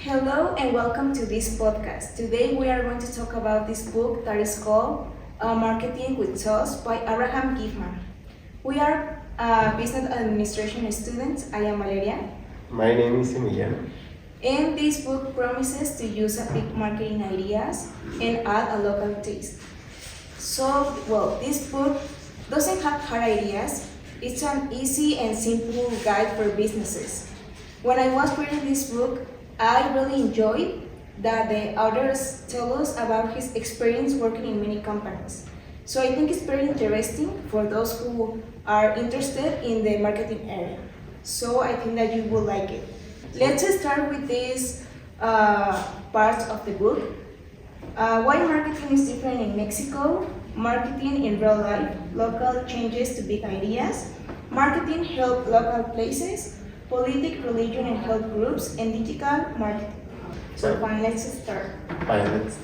Hello and welcome to this podcast. Today we are going to talk about this book that is called Marketing with Sauce by Abraham Gifman. We are business administration students. I am Valeria. My name is Emiliano. And this book promises to use a big marketing ideas and add a local taste. This book doesn't have hard ideas. It's an easy and simple guide for businesses. When I was reading this book, I really enjoyed that the authors tell us about his experience working in many companies. So I think it's very interesting for those who are interested in the marketing area. So I think that you will like it. Let's start with this part of the book. Why marketing is different in Mexico, marketing in real life, local changes to big ideas, marketing help local places, politics, religion and health groups, and digital marketing. So fine, let's start.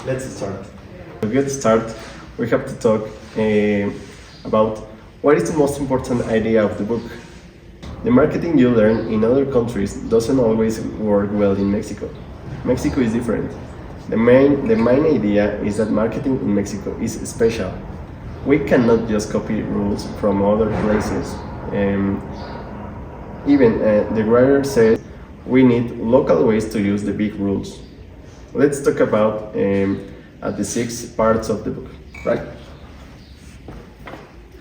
Let's start. To get started, we have to talk about what is the most important idea of the book. The marketing you learn in other countries doesn't always work well in Mexico. Mexico is different. The main idea is that marketing in Mexico is special. We cannot just copy rules from other places. Even the writer says we need local ways to use the big rules. Let's talk about the 6 parts of the book, right?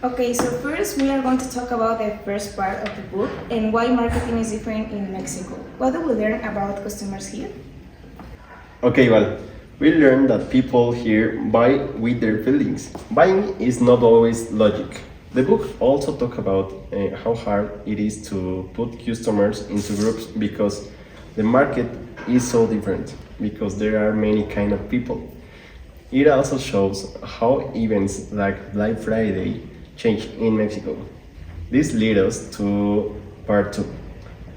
Okay, so first we are going to talk about the first part of the book and why marketing is different in Mexico. What do we learn about customers here? Okay, well, we learn that people here buy with their feelings. Buying is not always logic. The book also talks about how hard it is to put customers into groups because the market is so different, because there are many kind of people. It also shows how events like Black Friday change in Mexico. This leads us to part 2,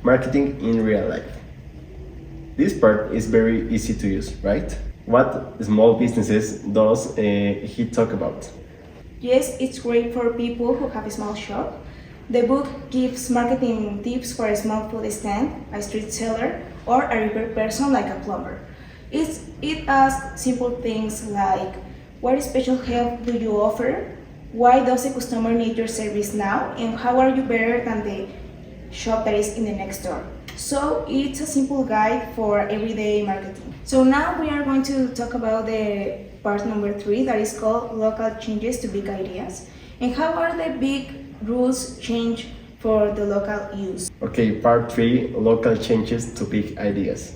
marketing in real life. This part is very easy to use, right? What small businesses does he talk about? Yes, it's great for people who have a small shop. The book gives marketing tips for a small food stand, a street seller, or a repair person like a plumber. It asks simple things like, what special help do you offer? Why does a customer need your service now? And how are you better than the shop that is in the next door? So it's a simple guide for everyday marketing. So now we are going to talk about the part number 3 that is called local changes to big ideas. And how are the big rules change for the local use? Okay, part 3, local changes to big ideas.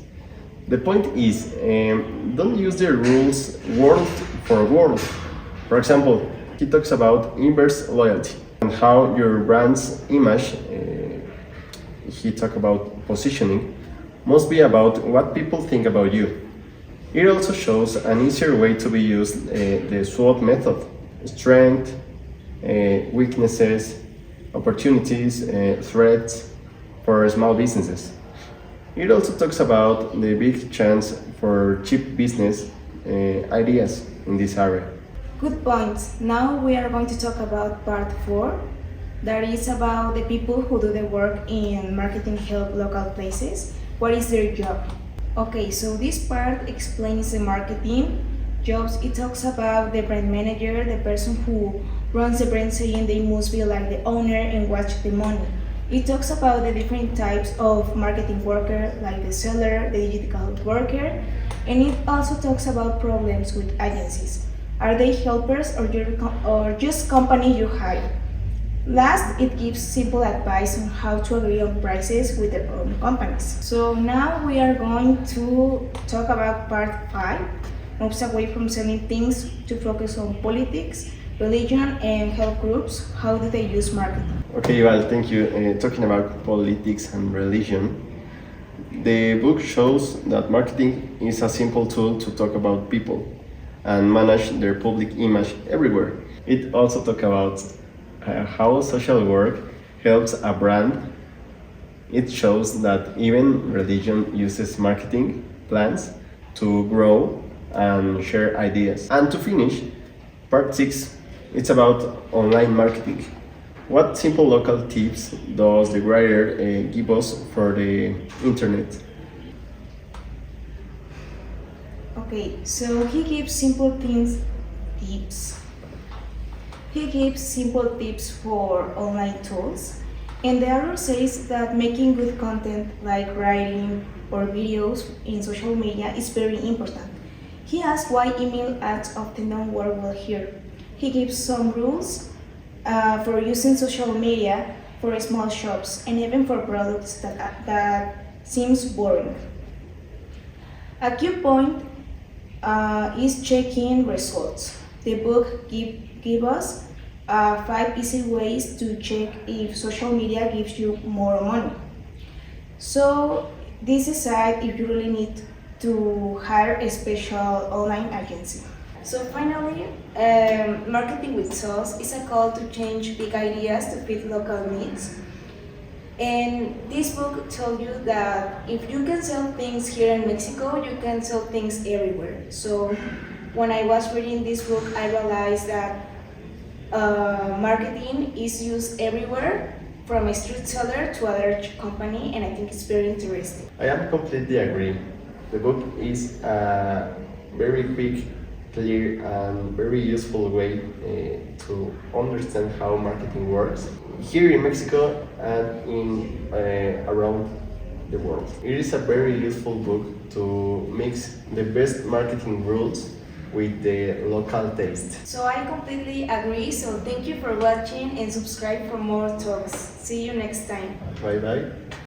The point is, don't use the rules word for word. For example, he talks about inverse loyalty and how your brand's image, he talks about positioning, must be about what people think about you. It also shows an easier way to be used the SWOT method: strength, weaknesses, opportunities, threats for small businesses. It also talks about the big chance for cheap business ideas in this area. Good points. Now we are going to talk about part 4, that is about the people who do the work in marketing help local places. What is their job? Okay, so this part explains the marketing jobs. It talks about the brand manager, the person who runs the brand, saying they must be like the owner and watch the money. It talks about the different types of marketing worker, like the seller, the digital worker, and it also talks about problems with agencies. Are they helpers or just company you hire? Last, it gives simple advice on how to agree on prices with their own companies. So now we are going to talk about part 5, moves away from selling things to focus on politics, religion, and health groups. How do they use marketing? Okay, well, thank you. Talking about politics and religion, the book shows that marketing is a simple tool to talk about people and manage their public image everywhere. It also talks about how social work helps a brand. It shows that even religion uses marketing plans to grow and share ideas. And to finish, part 6, it's about online marketing. What simple local tips does the writer give us for the internet? Okay, so he gives simple tips. He gives simple tips for online tools, and the author says that making good content like writing or videos in social media is very important. He asks why email ads often don't work well here. He gives some rules for using social media for small shops and even for products that seems boring. A key point is checking results. The book give us 5 easy ways to check if social media gives you more money. So this decide if you really need to hire a special online agency. So finally, marketing with sauce is a call to change big ideas to fit local needs. And this book tells you that if you can sell things here in Mexico, you can sell things everywhere. So when I was reading this book, I realized that marketing is used everywhere, from a street seller to a large company, and I think it's very interesting. I am completely agree. The book is a very quick, clear, and very useful way to understand how marketing works here in Mexico and in around the world. It is a very useful book to mix the best marketing rules with the local taste. So I completely agree. So thank you for watching and subscribe for more talks. See you next time. Bye bye.